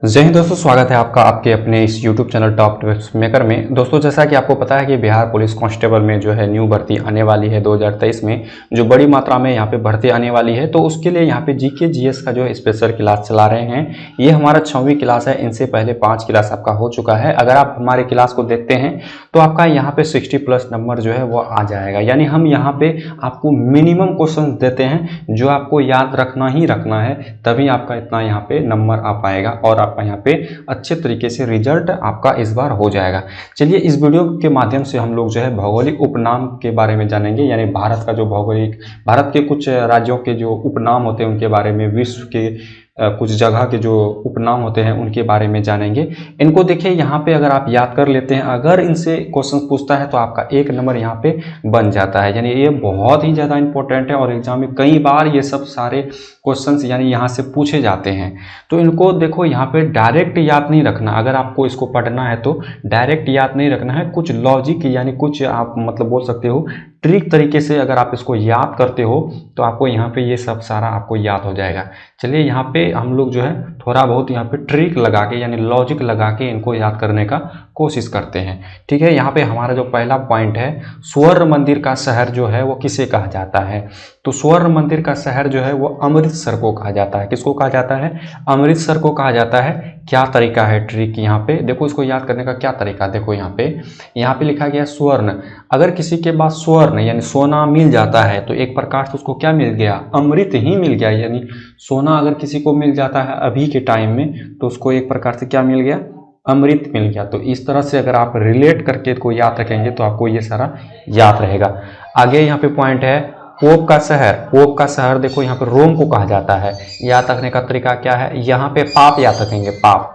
जय हिंद दोस्तों, स्वागत है आपका आपके अपने इस YouTube channel top tips maker में। दोस्तों, जैसा कि आपको पता है कि बिहार पुलिस कांस्टेबल में जो है न्यू भर्ती आने वाली है 2023 में, जो बड़ी मात्रा में यहाँ पे भर्ती आने वाली है। तो उसके लिए यहाँ पे जीके जीएस का जो है स्पेशल क्लास चला रहे हैं। ये हमारा 6वीं क्लास है। इनसे पहले 5 क्लास आपका हो चुका है। अगर आप हमारे क्लास को देखते हैं तो आपका यहाँ पे 60+ नंबर जो है वो आ जाएगा। यानी हम यहाँ पे आपको मिनिमम क्वेश्चन देते हैं जो आपको याद रखना ही रखना है, तभी आपका इतना यहाँ पे नंबर आ पाएगा और आपका यहाँ पे अच्छे तरीके से रिजल्ट आपका इस बार हो जाएगा। चलिए, इस वीडियो के माध्यम से हम लोग जो है भौगोलिक उपनाम के बारे में जानेंगे। यानी भारत का जो भौगोलिक, भारत के कुछ राज्यों के जो उपनाम होते हैं उनके बारे में, विश्व के कुछ जगह के जो उपनाम होते हैं उनके बारे में जानेंगे। इनको देखिए, यहाँ पे अगर आप याद कर लेते हैं, अगर इनसे क्वेश्चन पूछता है तो आपका 1 नंबर यहाँ पे बन जाता है। यानी ये बहुत ही ज़्यादा इंपॉर्टेंट है और एग्जाम में कई बार ये सब सारे क्वेश्चंस यानी यहाँ से पूछे जाते हैं। तो इनको देखो, यहाँ पे डायरेक्ट याद नहीं रखना। अगर आपको इसको पढ़ना है तो डायरेक्ट याद नहीं रखना है, कुछ लॉजिक यानी कुछ आप मतलब बोल सकते हो ट्रिक तरीके से अगर आप इसको याद करते हो तो आपको यहाँ पे ये सब सारा आपको याद हो जाएगा। चलिए, यहाँ पे हम लोग जो है थोड़ा बहुत यहाँ पे ट्रिक लगा के यानी लॉजिक लगा के इनको याद करने का कोशिश करते हैं। ठीक है, यहाँ पे हमारा जो पहला पॉइंट है, स्वर्ण मंदिर का शहर जो है वो किसे कहा जाता है? तो स्वर्ण मंदिर का शहर जो है वो अमृतसर को कहा जाता है। किसको कहा जाता है? अमृतसर को कहा जाता है। क्या तरीका है ट्रिक? यहाँ पे देखो, इसको याद करने का क्या तरीका, देखो यहाँ पे लिखा गया स्वर्ण। अगर किसी के पास स्वर्ण यानी सोना मिल जाता है तो एक प्रकार से उसको क्या मिल गया? अमृत ही मिल गया। यानी सोना अगर किसी को मिल जाता है अभी के टाइम में तो उसको एक प्रकार से क्या मिल गया? अमृत मिल गया। तो इस तरह से अगर आप रिलेट करके इसको याद रखेंगे तो आपको ये सारा याद रहेगा। आगे यहाँ पे पॉइंट है, पोप का शहर। पोप का शहर देखो, यहाँ पे रोम को कहा जाता है। याद रखने का तरीका क्या है? यहाँ पे पाप याद रखेंगे। पाप,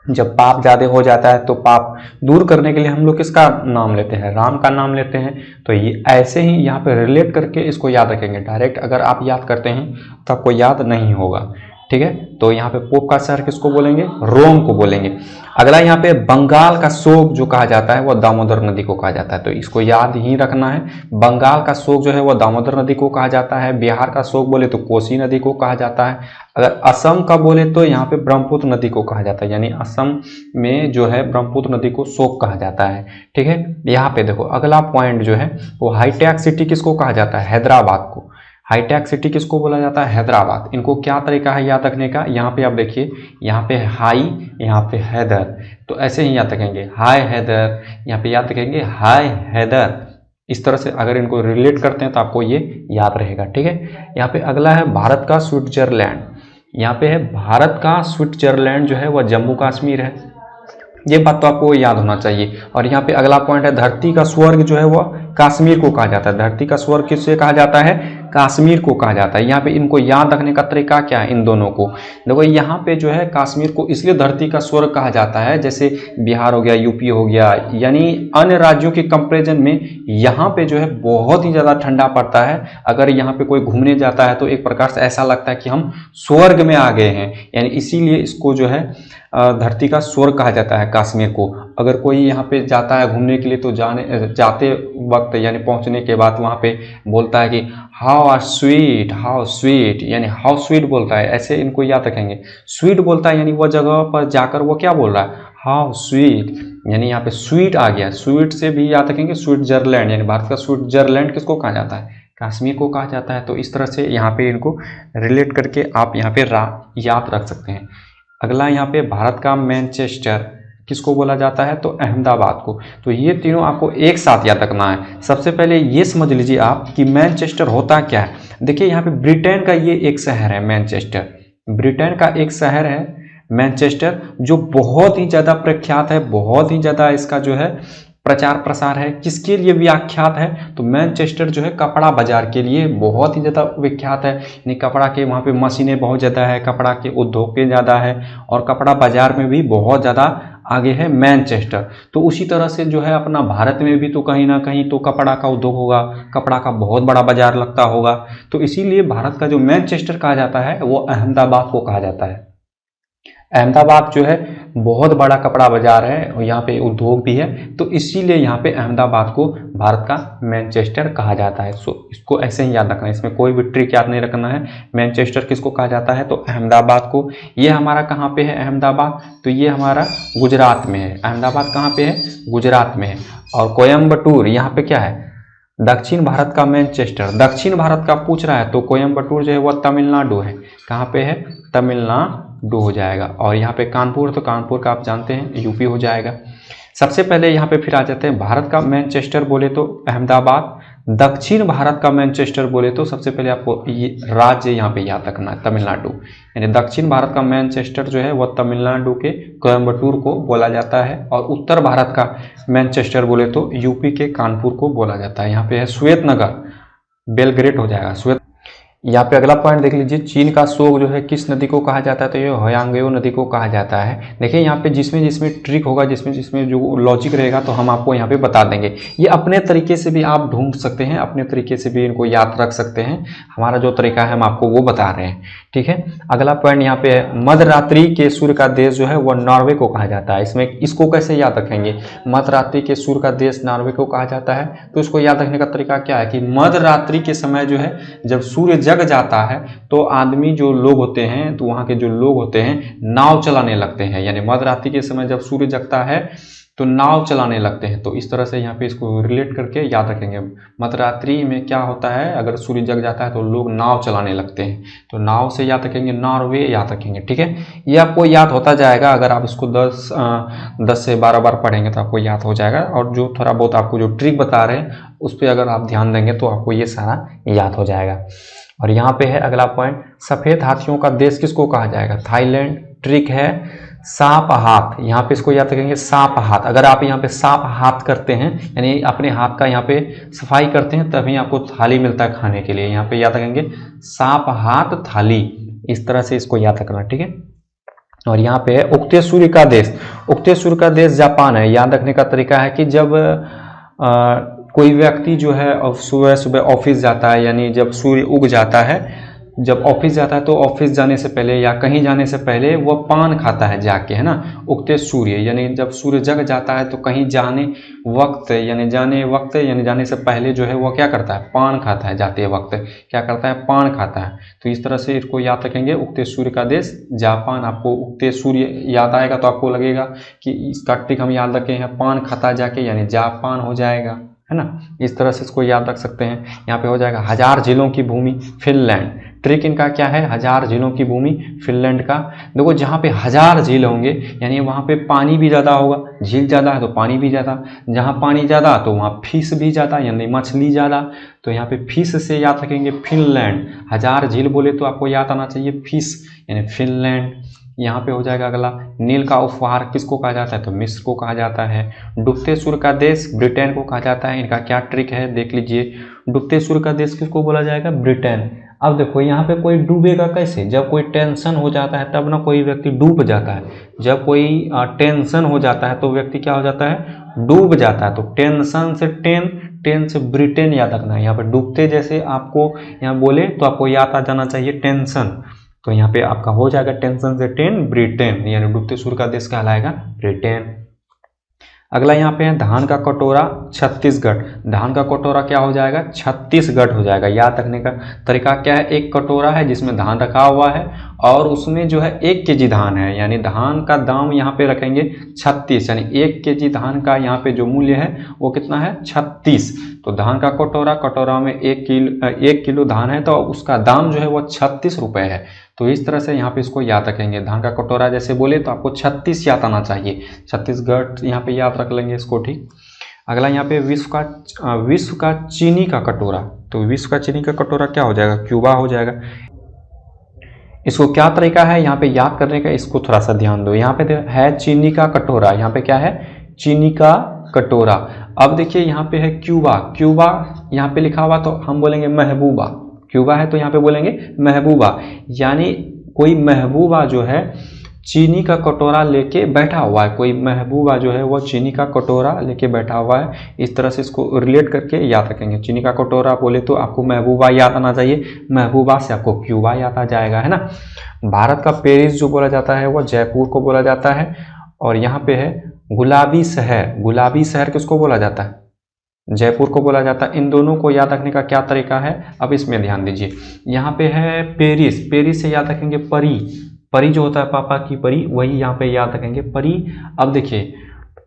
जब पाप ज्यादा हो जाता है तो पाप दूर करने के लिए हम लोग किसका नाम लेते हैं? राम का नाम लेते हैं। तो ये ऐसे ही यहाँ पे रिलेट करके इसको याद रखेंगे। डायरेक्ट अगर आप याद करते हैं तो आपको याद नहीं होगा। ठीक है, तो यहाँ पे पोप का शहर किसको बोलेंगे? रोम को बोलेंगे। अगला यहाँ पे बंगाल का शोक जो कहा जाता है वो दामोदर नदी को कहा जाता है। तो इसको याद ही रखना है। बंगाल का शोक जो है वो दामोदर नदी को कहा जाता है। बिहार का शोक बोले तो कोसी नदी को कहा जाता है। अगर असम का बोले तो यहाँ पे ब्रह्मपुत्र नदी को कहा जाता है। यानी असम में जो है ब्रह्मपुत्र नदी को शोक कहा जाता है। ठीक है, यहाँ पे देखो अगला पॉइंट जो है वो हाईटेक सिटी किसको कहा जाता है? हैदराबाद को। हाईटेक सिटी किसको बोला जाता है? हैदराबाद। इनको क्या तरीका है याद रखने का? यहाँ पे आप देखिए, यहाँ पे हाई, यहाँ पे हैदर। तो ऐसे ही याद रखेंगे, हाय हैदर। यहाँ पे याद रखेंगे हाय हैदर। इस तरह से अगर इनको रिलेट करते हैं तो आपको ये याद रहेगा। ठीक है, यहाँ पे अगला है भारत का स्विट्जरलैंड। यहाँ पे है भारत का स्विट्जरलैंड जो है वह जम्मू कश्मीर है। ये बात तो आपको याद होना चाहिए। और यहाँ पे अगला पॉइंट है, धरती का स्वर्ग जो है वह कश्मीर को कहा जाता है। धरती का स्वर्ग किससे कहा जाता है? कश्मीर को कहा जाता है। यहाँ पे इनको याद रखने का तरीका क्या है? इन दोनों को देखो, यहाँ पे जो है कश्मीर को इसलिए धरती का स्वर्ग कहा जाता है, जैसे बिहार हो गया, यूपी हो गया, यानी अन्य राज्यों के कंपेरिजन में यहाँ पे जो है बहुत ही ज़्यादा ठंडा पड़ता है। अगर यहाँ पे कोई घूमने जाता है तो एक प्रकार से ऐसा लगता है कि हम स्वर्ग में आ गए हैं। यानी इसीलिए इसको जो है धरती का स्वर्ग कहा जाता है कश्मीर को। अगर कोई यहाँ पे जाता है घूमने के लिए तो जाते वक्त यानी पहुँचने के बाद वहाँ पे बोलता है कि हाउ स्वीट, हाउ स्वीट, यानी हाउ स्वीट बोलता है। ऐसे इनको याद रखेंगे। स्वीट बोलता है यानी वह जगह पर जाकर वो क्या बोल रहा है? How sweet. यानी यहाँ पे स्वीट आ गया। स्वीट से भी याद रखेंगे स्विट्जरलैंड, यानी भारत का स्विट्जरलैंड किसको कहा जाता है? कश्मीर को कहा जाता है। तो इस तरह से यहाँ पे इनको रिलेट करके आप यहाँ पे याद रख सकते हैं। अगला यहाँ पे भारत का मैनचेस्टर किसको बोला जाता है? तो अहमदाबाद को। तो ये तीनों आपको एक साथ याद रखना है। सबसे पहले ये समझ लीजिए आप कि मैनचेस्टर होता क्या है। देखिए, यहाँ पे ब्रिटेन का ये एक शहर है मैनचेस्टर। ब्रिटेन का एक शहर है मैनचेस्टर, जो बहुत ही ज़्यादा प्रख्यात है, बहुत ही ज़्यादा इसका जो है प्रचार प्रसार है। किसके लिए विख्यात है? तो मैनचेस्टर जो है कपड़ा बाजार के लिए बहुत ही ज़्यादा विख्यात है। यानी कपड़ा के वहाँ पे मशीनें बहुत ज़्यादा है, कपड़ा के उद्योग के ज़्यादा है और कपड़ा बाजार में भी बहुत ज़्यादा आगे है मैनचेस्टर। तो उसी तरह से जो है अपना भारत में भी तो कहीं ना कहीं तो कपड़ा का उद्योग होगा, कपड़ा का बहुत बड़ा बाजार लगता होगा। तो इसीलिए भारत का जो मैनचेस्टर कहा जाता है वो अहमदाबाद को कहा जाता है। अहमदाबाद जो है बहुत बड़ा कपड़ा बाजार है और यहाँ पे उद्योग भी है, तो इसीलिए यहाँ पे अहमदाबाद को भारत का मैनचेस्टर कहा जाता है। सो इसको ऐसे ही याद रखना है, इसमें कोई भी ट्रिक याद नहीं रखना है। मैनचेस्टर किसको कहा जाता है, तो अहमदाबाद को। ये हमारा कहाँ पे है अहमदाबाद, तो ये हमारा गुजरात में है। अहमदाबाद कहाँ पे है, गुजरात में है। और कोयम्बटूर यहाँ पे क्या है, दक्षिण भारत का मैनचेस्टर, दक्षिण भारत का पूछ रहा है, तो कोयम्बटूर जो है वह तमिलनाडु है। कहाँ पे है, तमिलनाडु हो जाएगा। और यहाँ पे कानपुर, तो कानपुर का आप जानते हैं यूपी हो जाएगा। सबसे पहले यहाँ पे फिर आ जाते हैं, भारत का मैनचेस्टर बोले तो अहमदाबाद, दक्षिण भारत का मैनचेस्टर बोले तो सबसे पहले आपको ये राज्य यहाँ पे याद रखना है, तमिलनाडु। यानी दक्षिण भारत का मैनचेस्टर जो है वह तमिलनाडु के कोयम्बटूर को बोला जाता है, और उत्तर भारत का मैनचेस्टर बोले तो यूपी के कानपुर को बोला जाता है। यहाँ पे है श्वेतनगर, बेलग्रेड हो जाएगा श्वेत। यहाँ पे अगला पॉइंट देख लीजिए, चीन का शोक जो है किस नदी को कहा जाता है, तो ये होयांगयो नदी को कहा जाता है। देखिए यहाँ पे जिसमें जिसमें ट्रिक होगा, जिसमें जिसमें जो लॉजिक रहेगा, तो हम आपको यहाँ पे बता देंगे। ये अपने तरीके से भी आप ढूंढ सकते हैं, अपने तरीके से भी इनको याद रख सकते हैं। हमारा जो तरीका है हम आपको वो बता रहे हैं, ठीक है। अगला पॉइंट यहाँ पे है, मध्यरात्रि के सूर्य का देश जो है वह नॉर्वे को कहा जाता है। इसमें इसको कैसे याद रखेंगे, मध्यरात्रि के सूर्य का देश नॉर्वे को कहा जाता है। तो इसको याद रखने का तरीका क्या है कि मध्यरात्रि के समय जो है जब सूर्य जग जाता है, तो आदमी जो लोग होते हैं, तो वहाँ के जो लोग होते हैं नाव चलाने लगते हैं। यानी मध्यरात्रि के समय जब सूर्य जगता है तो नाव चलाने लगते हैं। तो इस तरह से यहाँ पे इसको रिलेट करके याद रखेंगे। मध्यरात्रि में क्या होता है, अगर सूर्य जग जाता है तो लोग नाव चलाने लगते हैं, तो नाव से याद रखेंगे, नॉर्वे याद रखेंगे, ठीक है। ये आपको याद होता जाएगा, अगर आप इसको 10 से 12 बार पढ़ेंगे तो आपको याद हो जाएगा। और जो थोड़ा बहुत आपको जो ट्रिक बता रहे हैं उस पर अगर आप ध्यान देंगे तो आपको ये सारा याद हो जाएगा। और यहाँ पे है अगला पॉइंट, सफ़ेद हाथियों का देश किसको कहा जाएगा, थाईलैंड। ट्रिक है सांप हाथ, यहाँ पे इसको याद रखेंगे सांप हाथ। अगर आप यहाँ पे सांप हाथ करते हैं, यानी अपने हाथ का यहाँ पे सफाई करते हैं, तभी आपको थाली मिलता है खाने के लिए। यहाँ पे याद रखेंगे सांप हाथ थाली, इस तरह से इसको याद रखना, ठीक है। और यहाँ पे है उगते सूर्य का देश, उगते सूर्य का देश जापान है। याद रखने का तरीका है कि जब कोई व्यक्ति जो है सुबह सुबह ऑफिस जाता है, यानी जब सूर्य उग जाता है, जब ऑफिस जाता है तो ऑफिस जाने से पहले या कहीं जाने से पहले वो पान खाता है जाके, है ना। उगते सूर्य यानी जब सूर्य जग जाता है तो कहीं जाने जाने से पहले जो है वो क्या करता है, पान खाता है। जाते वक्त क्या करता है, पान खाता है। तो इस तरह से इसको याद रखेंगे, उगते सूर्य का देश जापान। आपको उगते सूर्य याद आएगा तो आपको लगेगा कि इसका ट्रिक हम याद रखे हैं, पान खाता जाके, यानी जापान हो जाएगा, है ना। इस तरह से इसको याद रख सकते हैं। यहाँ पे हो जाएगा हजार झीलों की भूमि फिनलैंड। ट्रिक इनका क्या है, हजार झीलों की भूमि फिनलैंड का। देखो जहाँ पे हजार झील होंगे यानी वहाँ पे पानी भी ज़्यादा होगा, झील ज़्यादा है तो पानी भी ज़्यादा, जहाँ पानी ज़्यादा तो वहाँ फिश भी ज़्यादा, यानी मछली ज़्यादा। तो यहाँ पे फिश से याद रखेंगे फिनलैंड। हजार झील बोले तो आपको याद आना चाहिए फिश, यानी फिनलैंड। यहाँ पे हो जाएगा अगला, नील का उपहार किसको कहा जाता है, तो मिस्र को कहा जाता है। डूबते सूर्य का देश ब्रिटेन को कहा जाता है। इनका क्या ट्रिक है देख लीजिए, डूबते सूर्य का देश किसको बोला जाएगा, ब्रिटेन। अब देखो यहाँ पे कोई डूबेगा कैसे, जब कोई टेंशन हो जाता है तब ना कोई व्यक्ति डूब जाता है। जब कोई टेंशन हो जाता है तो व्यक्ति क्या हो जाता है, डूब जाता है। तो टेंशन से टेन से ब्रिटेन याद रखना है। यहाँ पे डूबते जैसे आपको यहाँ बोले तो आपको याद आ जाना चाहिए टेंशन। तो यहाँ पे आपका हो जाएगा टेंशन से टेन ब्रिटेन, यानी डूबते सूर्य का देश कहलाएगा ब्रिटेन। अगला यहाँ पे है धान का कटोरा छत्तीसगढ़। धान का कटोरा क्या हो जाएगा, छत्तीसगढ़ हो जाएगा। याद रखने का तरीका क्या है, एक कटोरा है जिसमें धान रखा हुआ है और उसमें जो है 1 केजी धान है, यानी धान का दाम यहाँ पे रखेंगे 36, यानी 1 केजी धान का यहाँ पे जो मूल्य है वो कितना है, 36। तो धान का कटोरा में 1 किलो धान है तो उसका दाम जो है वो 36 रुपये है। तो इस तरह से यहाँ पे इसको याद रखेंगे। धान का कटोरा जैसे बोले तो आपको 36 याद आना चाहिए, छत्तीसगढ़ यहाँ पे याद रख लेंगे इसको, ठीक। अगला यहाँ पे विश्व का चीनी का कटोरा। तो विश्व का चीनी का कटोरा क्या हो जाएगा, क्यूबा हो जाएगा। इसको क्या तरीका है यहाँ पे याद करने का, इसको थोड़ा सा ध्यान दो। यहाँ पे है चीनी का कटोरा, यहाँ पे क्या है, चीनी का कटोरा। अब देखिए यहाँ पे है क्यूबा। क्यूबा यहाँ पे लिखा हुआ तो हम बोलेंगे महबूबा। क्यूबा है तो यहाँ पे बोलेंगे महबूबा, यानी कोई महबूबा जो है चीनी का कटोरा लेके बैठा हुआ है। कोई महबूबा जो है वो चीनी का कटोरा लेके बैठा हुआ है। इस तरह से इसको रिलेट करके याद रखेंगे। चीनी का कटोरा बोले तो आपको महबूबा याद आना चाहिए, महबूबा से आपको क्यूबा याद आ जाएगा, है ना। भारत का पेरिस जो बोला जाता है वो जयपुर को बोला जाता है। और यहाँ पे है गुलाबी शहर। गुलाबी शहर किसको बोला जाता है? जयपुर को बोला जाता है। इन दोनों को याद रखने का क्या तरीका है, अब इसमें ध्यान दीजिए। यहाँ पे है पेरिस, पेरिस से याद रखेंगे परी, परी जो होता है पापा की परी, वही यहाँ पे याद रखेंगे परी। अब देखिए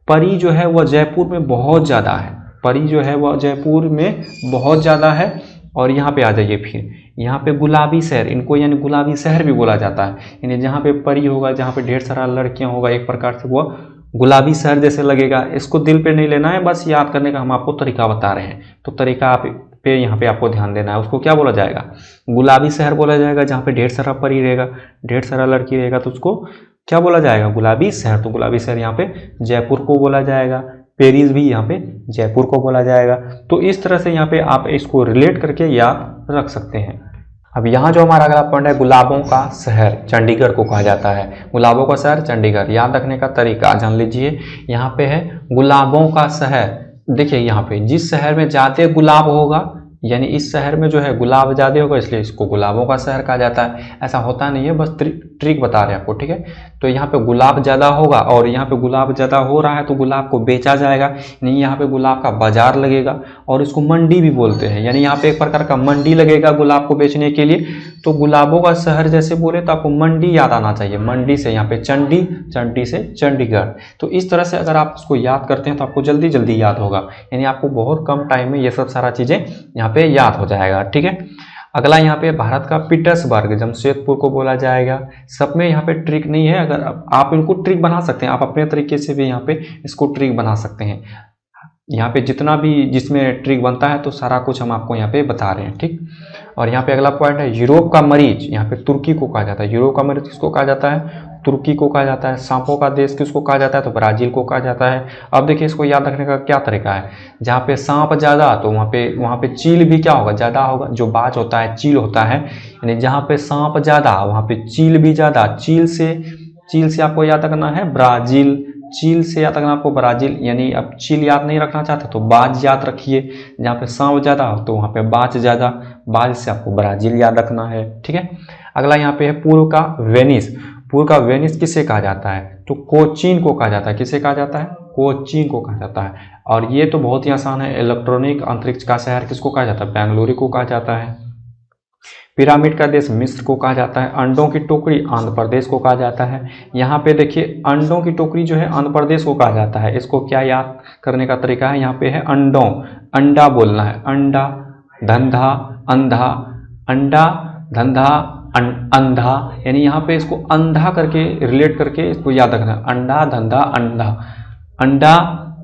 परी जो है वह जयपुर में बहुत ज़्यादा है, परी जो है वह जयपुर में बहुत ज़्यादा है। और यहाँ पे आ जाइए फिर, यहाँ पे गुलाबी शहर, इनको यानी गुलाबी शहर भी बोला जाता है। यानी जहाँ पे परी होगा, जहाँ पे ढेर सारा लड़कियाँ होगा, एक प्रकार से वह गुलाबी शहर जैसे लगेगा। इसको दिल पे नहीं लेना है, बस याद करने का हम आपको तरीका बता रहे हैं। तो तरीका आप पे यहाँ पे आपको ध्यान देना है। उसको क्या बोला जाएगा? गुलाबी शहर बोला जाएगा। जहाँ पे ढेर सारा परी रहेगा, ढेर सारा लड़की रहेगा, तो उसको क्या बोला जाएगा? गुलाबी शहर। तो गुलाबी शहर यहाँ पे जयपुर को बोला जाएगा। पेरिस भी यहाँ पे जयपुर को बोला जाएगा। तो इस तरह से यहाँ पे आप इसको रिलेट करके याद रख सकते हैं। अब यहाँ जो हमारा अगला पॉइंट है, गुलाबों का शहर चंडीगढ़ को कहा जाता है। गुलाबों का शहर चंडीगढ़, याद रखने का तरीका जान लीजिए। यहाँ पे है गुलाबों का शहर। देखिए यहाँ पे जिस शहर में ज़्यादा गुलाब होगा, यानी इस शहर में जो है गुलाब ज़्यादा होगा, इसलिए इसको गुलाबों का शहर कहा जाता है। ऐसा होता नहीं है, बस ट्रिक बता रहे हैं आपको, ठीक है। तो यहाँ पे गुलाब ज़्यादा होगा, और यहाँ पे गुलाब ज़्यादा हो रहा है तो गुलाब को बेचा जाएगा, यानी यहाँ पे गुलाब का बाजार लगेगा, और इसको मंडी भी बोलते हैं। यानी यहाँ पे एक प्रकार का मंडी लगेगा गुलाब को बेचने के लिए। तो गुलाबों का शहर जैसे बोले तो आपको मंडी याद आना चाहिए। मंडी से यहाँ पे चंडी, चंडी से चंडीगढ़। तो इस तरह से अगर आप इसको याद करते हैं तो आपको जल्दी जल्दी याद होगा, यानी आपको बहुत कम टाइम में ये सब सारा चीज़ें यहाँ पे याद हो जाएगा, ठीक है। अगला यहाँ पे भारत का पीटर्सबर्ग, जमशेदपुर को बोला जाएगा। सब में यहाँ पे ट्रिक नहीं है, अगर आप इनको ट्रिक बना सकते हैं, आप अपने तरीके से भी यहाँ पे इसको ट्रिक बना सकते हैं। यहाँ पे जितना भी जिसमें ट्रिक बनता है तो सारा कुछ हम आपको यहाँ पे बता रहे हैं, ठीक। और यहाँ पे अगला पॉइंट है यूरोप का मरीज। यहाँ पे तुर्की को कहा जाता है। यूरोप का मरीज किसको कहा जाता है? तुर्की को कहा जाता है। सांपों का देश किसको कहा जाता है? तो ब्राजील को कहा जाता है। अब देखिए इसको याद रखने का क्या तरीका है। जहाँ पे सांप ज़्यादा, तो वहाँ पे चील भी क्या होगा? ज़्यादा होगा। जो बाज होता है चील होता है, यानी जहाँ पे सांप ज़्यादा वहाँ पे चील भी ज़्यादा। चील से आपको याद रखना है ब्राज़ील, चील से याद रखना आपको ब्राज़ील। यानी अब चील याद नहीं रखना चाहते तो बाज याद रखिए। जहाँ पे सांप ज़्यादा हो तो वहाँ पे बाज ज़्यादा, बाज से आपको ब्राज़ील याद रखना है, ठीक है। अगला यहाँ पे है पूर्व का वेनिस। पूर्व का वेनिस किसे कहा जाता है? तो कोचीन को कहा जाता है। किसे कहा जाता है? कोचीन को कहा जाता है। और ये तो बहुत ही आसान है। इलेक्ट्रॉनिक अंतरिक्ष का शहर किसको कहा जाता है? बेंगलुरु को कहा जाता है। पिरामिड का देश मिस्र को कहा जाता है। अंडों की टोकरी आंध्र प्रदेश को कहा जाता है। यहाँ पे देखिए अंडों की टोकरी जो है आंध्र प्रदेश को कहा जाता है। इसको क्या याद करने का तरीका है? यहाँ पे है अंडों, अंडा बोलना है। अंडा, धंधा, अंधा, अंडा, धंधा, अंधा, यानी यहाँ पे इसको अंधा करके रिलेट करके इसको याद रखना है। अंडा, धंधा, अंधा, अंडा,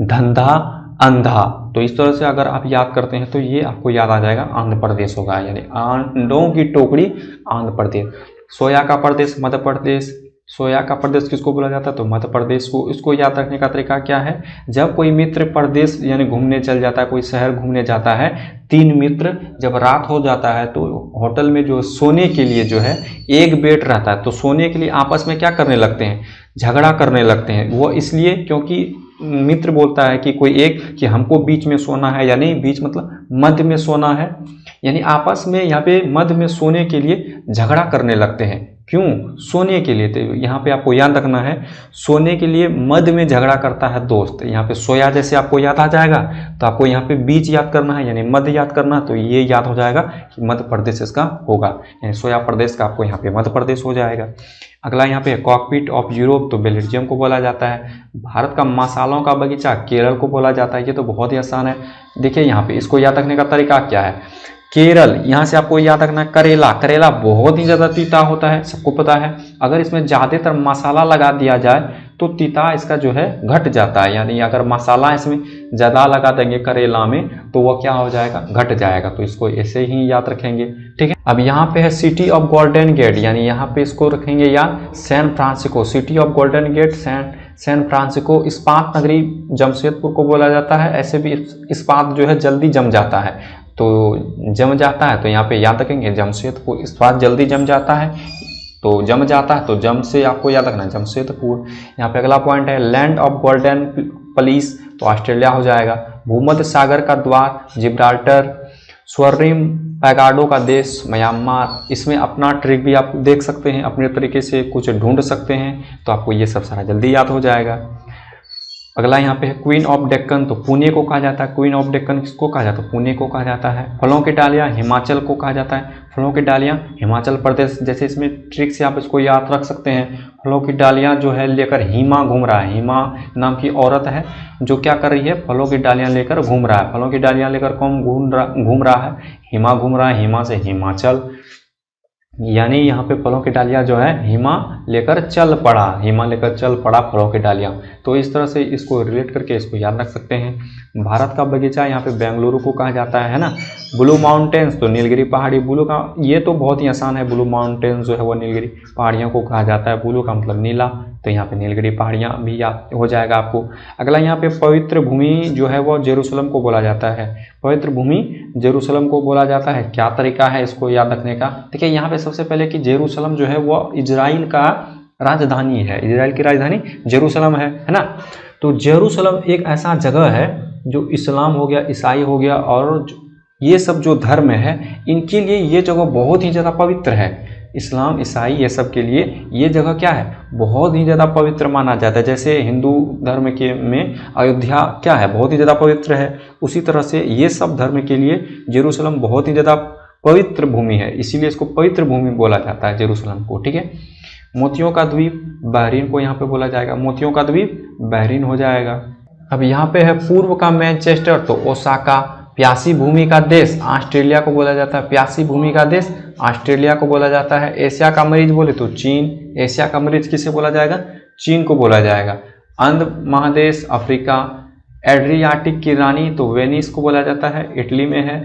धंधा, अंधा। तो इस तरह से अगर आप याद करते हैं तो ये आपको याद आ जाएगा आंध्र प्रदेश होगा, यानी अंडों की टोकरी आंध्र प्रदेश। सोया का प्रदेश मध्य प्रदेश। सोया का प्रदेश किसको बोला जाता है? तो मध्य प्रदेश को। इसको याद रखने का तरीका क्या है? जब कोई मित्र प्रदेश यानी घूमने चल जाता है, कोई शहर घूमने जाता है, 3 मित्र, जब रात हो जाता है तो होटल में जो सोने के लिए जो है एक बेड रहता है, तो सोने के लिए आपस में क्या करने लगते हैं? झगड़ा करने लगते हैं। वो इसलिए क्योंकि मित्र बोलता है कि कोई एक कि हमको बीच में सोना है, यानी बीच मतलब मध्य में सोना है, यानी आपस में यहाँ पे मध्य में सोने के लिए झगड़ा करने लगते हैं। क्यों? सोने के लिए। तो यहाँ पे आपको याद रखना है सोने के लिए मध्य में झगड़ा करता है दोस्त। यहाँ पे सोया जैसे आपको याद आ जाएगा, तो आपको यहाँ पे बीच याद करना है, यानी मध्य याद करना। तो ये याद हो जाएगा कि मध्य प्रदेश इसका होगा, यानी सोया प्रदेश का आपको यहाँ पे मध्य प्रदेश हो जाएगा। अगला यहाँ पे कॉकपिट ऑफ यूरोप, तो बेल्जियम को बोला जाता है। भारत का मसालों का बगीचा केरल को बोला जाता है। ये तो बहुत ही आसान है। देखिए यहाँ पे इसको याद रखने का तरीका क्या है? केरल, यहाँ से आपको याद रखना है करेला। करेला बहुत ही ज़्यादा तीता होता है, सबको पता है। अगर इसमें ज़्यादातर मसाला लगा दिया जाए तो तीता इसका जो है घट जाता है, यानी अगर मसाला इसमें ज़्यादा लगा देंगे करेला में तो वह क्या हो जाएगा? घट जाएगा। तो इसको ऐसे ही याद रखेंगे, ठीक है। अब यहाँ पे है सिटी ऑफ गोल्डन गेट, यानी यहाँ पे इसको रखेंगे याद San Francisco. City of golden gate San Francisco. इस्पात नगरी जमशेदपुर को बोला जाता है। ऐसे भी इस्पात जो है जल्दी जम जाता है, तो जम जाता है तो यहाँ पे याद रखेंगे जमशेदपुर। इस्पात जल्दी जम जाता है तो जम जाता है, तो जम से आपको याद रखना है जमशेदपुर। यहाँ पे अगला पॉइंट है लैंड ऑफ गोल्डन पलीस, तो ऑस्ट्रेलिया हो जाएगा। भूमध्य सागर का द्वार जिब्राल्टर। स्वर्णिम पैगाडो का देश म्यांमार, इसमें अपना ट्रिक भी आप देख सकते हैं, अपने तरीके से कुछ ढूंढ सकते हैं, तो आपको ये सब सारा जल्दी याद हो जाएगा। अगला यहाँ पे है क्वीन ऑफ डेक्कन, तो पुणे को कहा जाता है। क्वीन ऑफ डेक्कन किसको कहा जाता है? पुणे को कहा जाता है। फलों की डालियाँ हिमाचल को कहा जाता है। फलों की डालियाँ हिमाचल प्रदेश, जैसे इसमें ट्रिक से आप इसको याद रख सकते हैं। फलों की डालियाँ जो है लेकर हिमा घूम रहा है, हिमा नाम की औरत है जो क्या कर रही है? फलों की डालियाँ लेकर घूम रहा है। फलों की डालियाँ लेकर कौन घूम रहा है? हिमा घूम रहा है, हिमा से हिमाचल, यानी यहाँ पे फलों की डालियाँ जो है हिमा लेकर चल पड़ा, हिमा लेकर चल पड़ा फलों की डालियाँ। तो इस तरह से इसको रिलेट करके इसको याद रख सकते हैं। भारत का बगीचा यहाँ पे बेंगलुरु को कहा जाता है ना। ब्लू माउंटेन्स, तो नीलगिरी पहाड़ी। ब्लू का ये तो बहुत ही आसान है, ब्लू माउंटेन्स जो है वो नीलगिरी पहाड़ियों को कहा जाता है। ब्लू का मतलब नीला, तो यहाँ पे नीलगिरी पहाड़ियाँ भी याद हो जाएगा आपको। अगला यहाँ पे पवित्र भूमि जो है वो जेरूसलम को बोला जाता है। पवित्र भूमि जेरूसलम को बोला जाता है। क्या तरीका है इसको याद रखने का? देखिए यहाँ पे सबसे पहले कि जेरूसलम जो है वो इजराइल का राजधानी है, इजराइल की राजधानी जेरूसलम है ना। तो जेरूसलम एक ऐसा जगह है जो इस्लाम हो गया, ईसाई हो गया, और ये सब जो धर्म है इनके लिए ये जगह बहुत ही ज़्यादा पवित्र है। इस्लाम, ईसाई ये सब के लिए ये जगह क्या है? बहुत ही ज़्यादा पवित्र माना जाता है। जैसे हिंदू धर्म के में अयोध्या क्या है? बहुत ही ज़्यादा पवित्र है। उसी तरह से ये सब धर्म के लिए जेरूसलम बहुत ही ज़्यादा पवित्र भूमि है, इसीलिए इसको पवित्र भूमि बोला जाता है जेरूसलम को। ठीक है। मोतियों का द्वीप बहरीन को यहाँ पे बोला जाएगा। मोतियों का द्वीप बहरीन हो जाएगा। अब यहाँ पे है पूर्व का मैनचेस्टर, तो ओसाका। प्यासी भूमि का देश ऑस्ट्रेलिया को बोला जाता है। प्यासी भूमि का देश ऑस्ट्रेलिया को बोला जाता है। एशिया का मरीज बोले तो चीन। एशिया का मरीज किसे बोला जाएगा? चीन को बोला जाएगा। अंध महादेश अफ्रीका। एड्रियाटिक की रानी तो वेनिस को बोला जाता है, इटली में है।